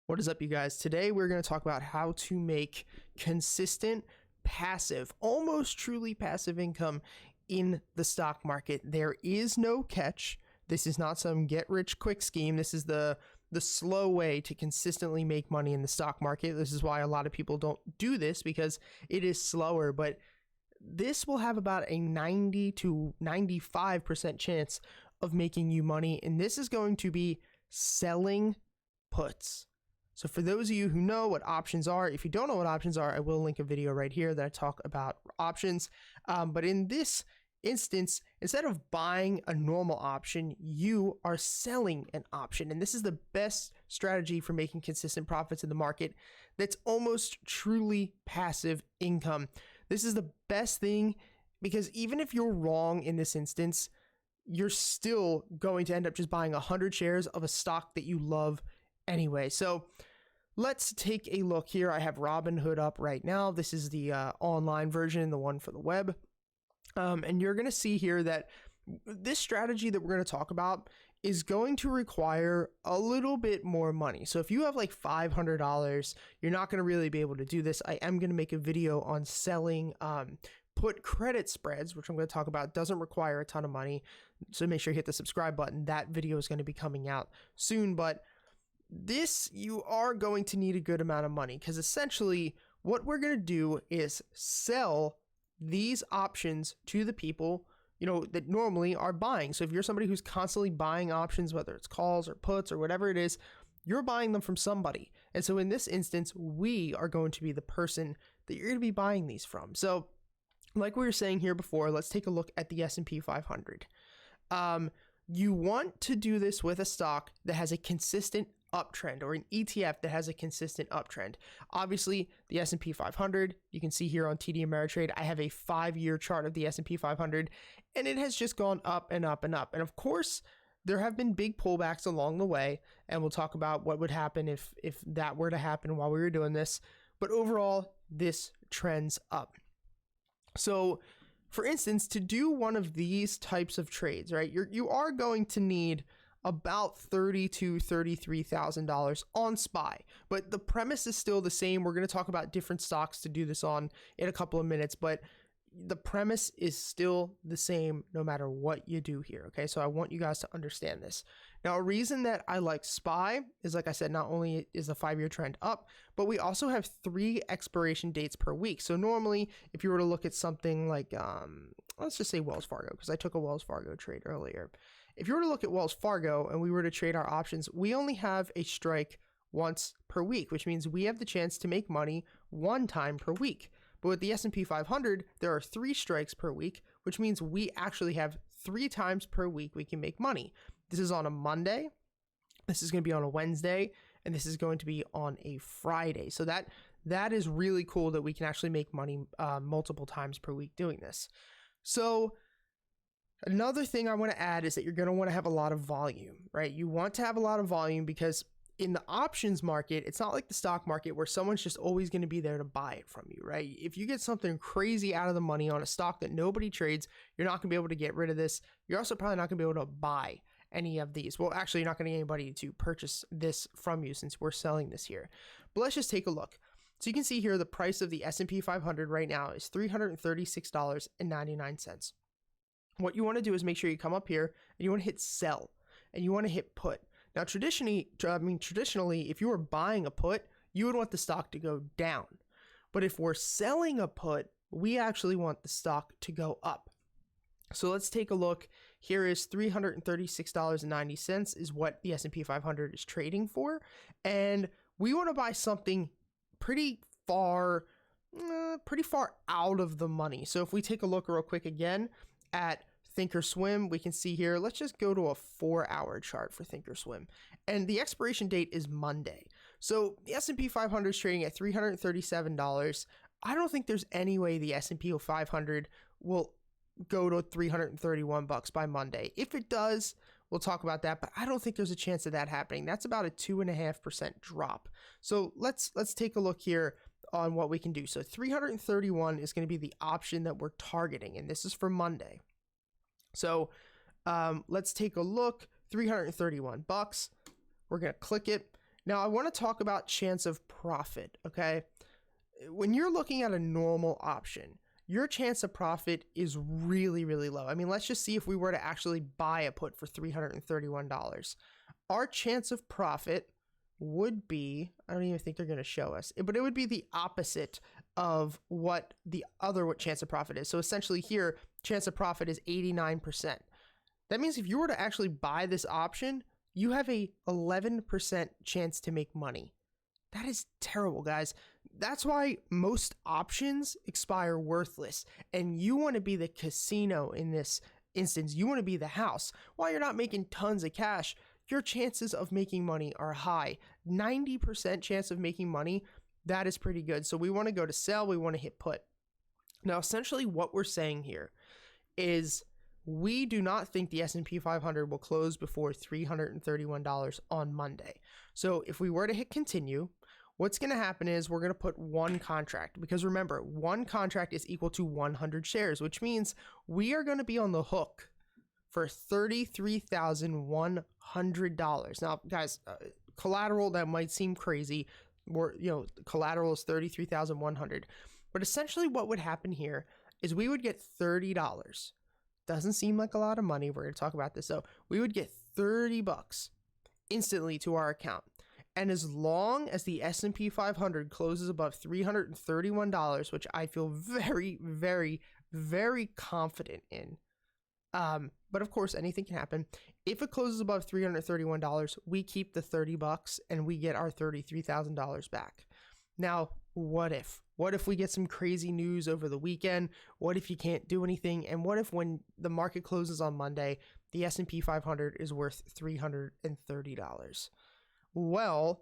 What is up, you guys? Today we're going to talk about how to make consistent, passive, almost truly passive income in the stock market. There is no catch. This is not some get rich quick scheme. This is the slow way to consistently make money in the stock market. This is why a lot of people don't do this, because it is slower, but this will have about a 90 to 95% chance of making you money, and this is going to be selling puts. So for those of you who know what options are, if you don't know what options are, I will link a video right here that I talk about options. But in this instance, instead of buying a normal option, you are selling an option. And this is the best strategy for making consistent profits in the market that's almost truly passive income. This is the best thing, because even if you're wrong in this instance, you're still going to end up just buying 100 shares of a stock that you love anyway. So let's take a look here. I have Robinhood up right now. This is the online version, the one for the web. And you're going to see here that this strategy that we're going to talk about is going to require a little bit more money. So if you have like $500, you're not going to really be able to do this. I am going to make a video on selling put credit spreads, which I'm going to talk about. It doesn't require a ton of money. So make sure you hit the subscribe button. That video is going to be coming out soon, but this, you are going to need a good amount of money, because essentially what we're going to do is sell these options to the people, that normally are buying. So if you're somebody who's constantly buying options, whether it's calls or puts or whatever it is, you're buying them from somebody. And so in this instance, we are going to be the person that you're going to be buying these from. So like we were saying here before, let's take a look at the S&P 500. You want to do this with a stock that has a consistent uptrend, or an ETF that has a consistent uptrend. Obviously, the S&P 500, you can see here on TD Ameritrade, I have a 5-year chart of the S&P 500, and it has just gone up and up and up. And of course, there have been big pullbacks along the way, and we'll talk about what would happen if that were to happen while we were doing this. But overall, this trends up. So for instance, to do one of these types of trades, right, you are going to need about $30,000 to $33,000 on SPY, but the premise is still the same. We're going to talk about different stocks to do this on in a couple of minutes, but the premise is still the same no matter what you do here. Okay, so I want you guys to understand this. Now, a reason that I like SPY is, like I said, not only is the 5-year trend up, but we also have 3 expiration dates per week. So normally, if you were to look at something like, let's just say Wells Fargo, because I took a Wells Fargo trade earlier. If you were to look at Wells Fargo and we were to trade our options, we only have a strike once per week, which means we have the chance to make money 1 time per week. But with the S&P 500, there are 3 strikes per week, which means we actually have 3 times per week we can make money. This is on a Monday, this is going to be on a Wednesday, and this is going to be on a Friday. So that is really cool that we can actually make money multiple times per week doing this. So another thing I want to add is that you're going to want to have a lot of volume, right? You want to have a lot of volume, because in the options market, it's not like the stock market where someone's just always going to be there to buy it from you, right? If you get something crazy out of the money on a stock that nobody trades, you're not going to be able to get rid of this. You're also probably not going to be able to buy any of these. Well, actually, you're not going to get anybody to purchase this from you since we're selling this here. But let's just take a look. So you can see here the price of the S&P 500 right now is $336.99. What you want to do is make sure you come up here and you want to hit sell and you want to hit put. Now, traditionally, if you were buying a put, you would want the stock to go down. But if we're selling a put, we actually want the stock to go up. So let's take a look. Here is $336.90 is what the S&P 500 is trading for. And we want to buy something pretty far out of the money. So if we take a look real quick again at Thinkorswim, we can see here, let's just go to a 4-hour chart for Thinkorswim. And the expiration date is Monday. So the S&P 500 is trading at $337. I don't think there's any way the S&P 500 will go to $331 by Monday. If it does, we'll talk about that, but I don't think there's a chance of that happening. That's about a 2.5% drop. So let's take a look here on what we can do. So 331 is going to be the option that we're targeting, and this is for Monday. So let's take a look. $331. We're going to click it, Now, I want to talk about chance of profit, okay? When you're looking at a normal option, your chance of profit is really, really low. I mean, let's just see if we were to actually buy a put for $331. Our chance of profit would be, I don't even think they're going to show us, but it would be the opposite of what the other chance of profit is. So essentially here, chance of profit is 89%. That means if you were to actually buy this option, you have a 11% chance to make money. That is terrible, guys. That's why most options expire worthless. And you want to be the casino in this instance. You want to be the house. While you're not making tons of cash, your chances of making money are high. 90% chance of making money, that is pretty good. So we want to go to sell, we want to hit put. Now, essentially what we're saying here is we do not think the S&P 500 will close before $331 on Monday. So if we were to hit continue, what's going to happen is we're going to put one contract, because remember, one contract is equal to 100 shares, which means we are going to be on the hook for $33,100. Now, guys, collateral, that might seem crazy. Collateral is $33,100. But essentially what would happen here is we would get $30. Doesn't seem like a lot of money. We're going to talk about this. So we would get $30 instantly to our account. And as long as the S&P 500 closes above $331, which I feel very, very, very confident in, but of course anything can happen. If it closes above $331, we keep the $30 and we get our $33,000 back. Now, what if we get some crazy news over the weekend? What if you can't do anything? And what if when the market closes on Monday, the S&P 500 is worth $330? Well,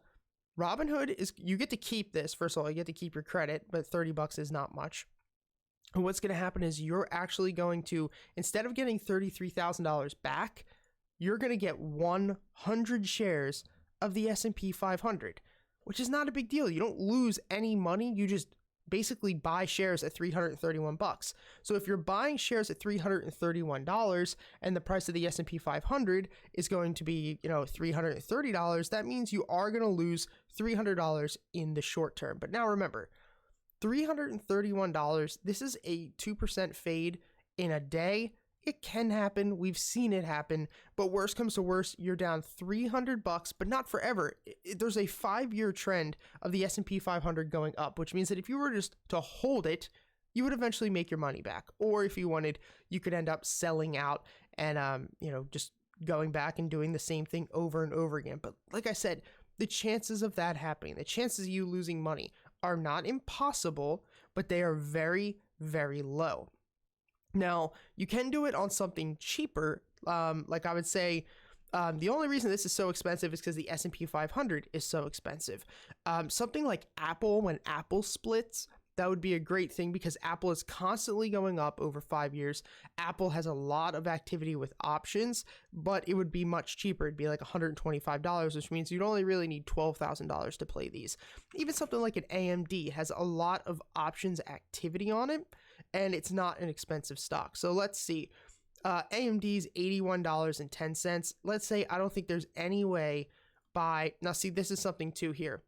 Robinhood you get to keep this. First of all, you get to keep your credit, but $30 is not much. And what's going to happen is you're actually going to, instead of getting $33,000 back, you're going to get 100 shares of the S&P 500, which is not a big deal. You don't lose any money. You just basically buy shares at $331. So if you're buying shares at $331 and the price of the S&P 500 is going to be, $330, that means you are going to lose $300 in the short term. But now remember, $331, this is a 2% fade in a day. It can happen. We've seen it happen, but worst comes to worst, you're down $300, but not forever. There's a 5-year trend of the S&P 500 going up, which means that if you were just to hold it, you would eventually make your money back. Or if you wanted, you could end up selling out and, just going back and doing the same thing over and over again. But like I said, the chances of that happening, the chances of you losing money are not impossible, but they are very, very low. Now, you can do it on something cheaper. Like I would say, the only reason this is so expensive is because the S&P 500 is so expensive. Something like Apple, when Apple splits, that would be a great thing because Apple is constantly going up over 5 years. Apple has a lot of activity with options, but it would be much cheaper. It'd be like $125, which means you'd only really need $12,000 to play these. Even something like an AMD has a lot of options activity on it, and it's not an expensive stock. So let's see. AMD's $81.10. Let's say I don't think there's any way now see, this is something too here.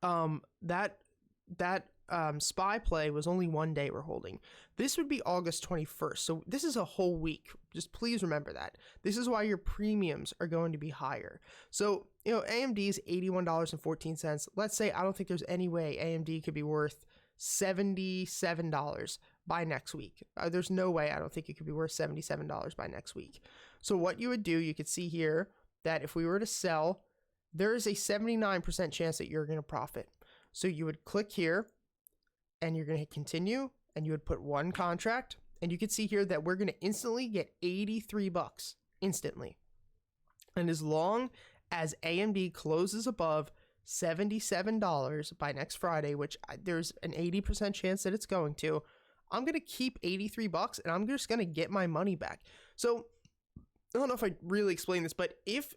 That SPY play was only 1 day we're holding. This would be August 21st. So this is a whole week. Just please remember that. This is why your premiums are going to be higher. So, AMD's $81.14. Let's say I don't think there's any way AMD could be worth $77 by next week. There's no way I don't think it could be worth $77 by next week. So what you would do, you could see here that if we were to sell, there is a 79% chance that you're going to profit. So you would click here and you're going to hit continue and you would put one contract, and you can see here that we're going to instantly get $83 instantly. And as long as AMD closes above $77 by next Friday, which there's an 80% chance that it's going to, I'm going to keep $83 and I'm just going to get my money back. So I don't know if I really explained this, but if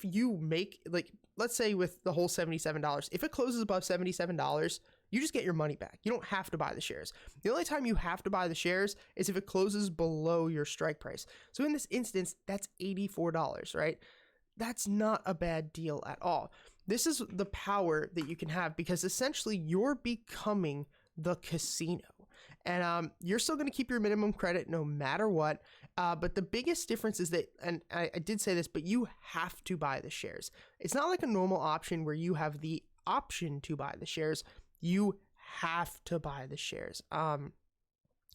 you make, like, let's say with the whole $77, if it closes above $77, you just get your money back. You don't have to buy the shares. The only time you have to buy the shares is if it closes below your strike price. So in this instance, that's $84, right? That's not a bad deal at all. This is the power that you can have, because essentially you're becoming the casino. And you're still going to keep your minimum credit no matter what. But the biggest difference is that, and I did say this, but you have to buy the shares. It's not like a normal option where you have the option to buy the shares. You have to buy the shares.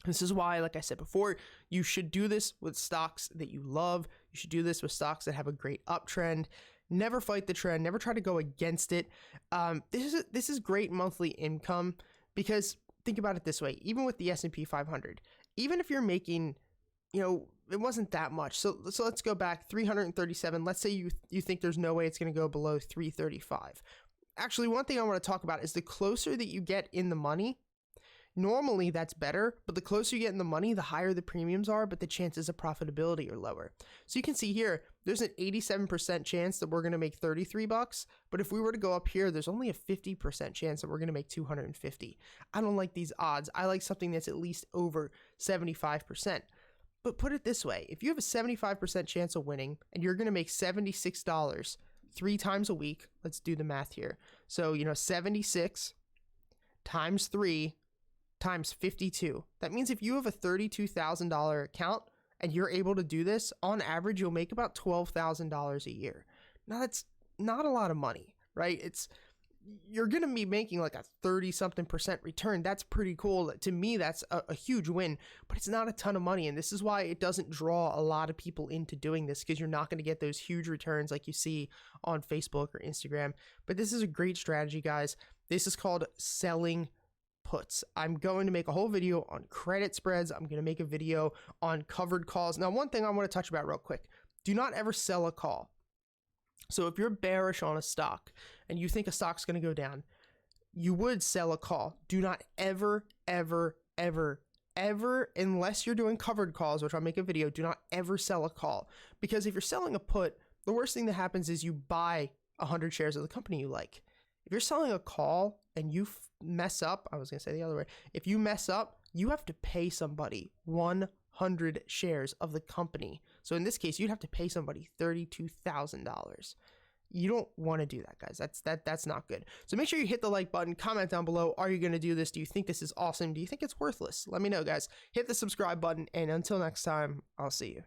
This is why, like I said before, you should do this with stocks that you love. You should do this with stocks that have a great uptrend. Never fight the trend. Never try to go against it. This is great monthly income, because think about it this way. Even with the S&P 500, even if you're making, it wasn't that much. So let's go back 337. Let's say you think there's no way it's going to go below 335. Actually, one thing I want to talk about is the closer that you get in the money, normally that's better, but the closer you get in the money, the higher the premiums are, but the chances of profitability are lower. So you can see here, there's an 87% chance that we're going to make 33 bucks, but if we were to go up here, there's only a 50% chance that we're going to make 250. I don't like these odds. I like something that's at least over 75%. But put it this way, if you have a 75% chance of winning and you're going to make $76 3 times a week, let's do the math here. So, 76 times 3 times 52. That means if you have a $32,000 account and you're able to do this, on average, you'll make about $12,000 a year. Now, that's not a lot of money, right? You're going to be making like a 30-something% return. That's pretty cool. To me, that's a huge win, but it's not a ton of money. And this is why it doesn't draw a lot of people into doing this, because you're not going to get those huge returns like you see on Facebook or Instagram. But this is a great strategy, guys. This is called selling puts. I'm going to make a whole video on credit spreads. I'm going to make a video on covered calls. Now, one thing I want to touch about real quick, do not ever sell a call. So if you're bearish on a stock and you think a stock's going to go down, you would sell a call. Do not ever, ever, ever, ever, unless you're doing covered calls, which I'll make a video, do not ever sell a call. Because if you're selling a put, the worst thing that happens is you buy 100 shares of the company you like. If you're selling a call and you mess up, I was going to say the other way. If you mess up, you have to pay somebody 100 shares of the company. So in this case, you'd have to pay somebody $32,000. You don't want to do that, guys. That's not good. So make sure you hit the like button, comment down below. Are you going to do this? Do you think this is awesome? Do you think it's worthless? Let me know, guys. Hit the subscribe button, and until next time, I'll see you.